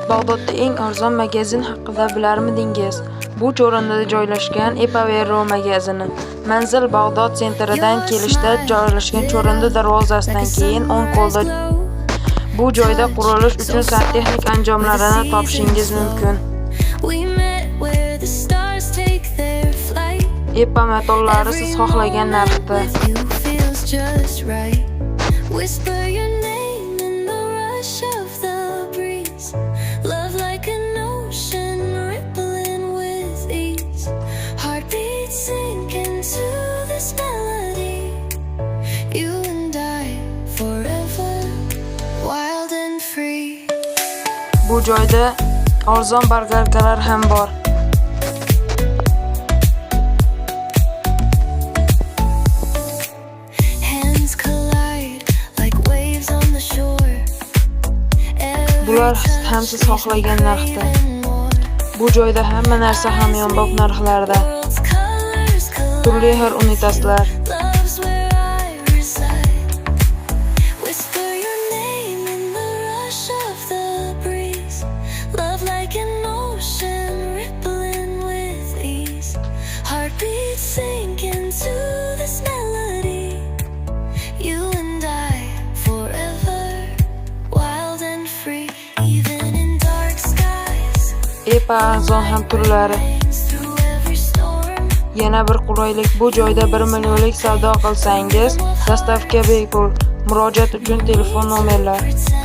Bag'dodda eng arzon magazin haqida bilarmidingiz? Bu Jo'randada joylashgan Epavero magazini. Manzil Bag'dod sentridan kelishda joylashgan Jo'randa darvozasidan keyin o'ng qo'lda. Bu joyda qurilish uchun santexnik anjomlarini topishingiz mumkin. Epa matollari siz xohlagan narxda. Bu joyda arzon bargarkalar ham bor. Bular ham siz xohlagan narxda. Bu joyda hamma narsa hamyonbop narxlarda. Turli xil unitazlar. Epa arzon ham turlari. Yana bir qulaylik, bu joyda 1 millionlik savdo qilsangiz, dostavka bepul. Murojaat uchun telefon nomerlar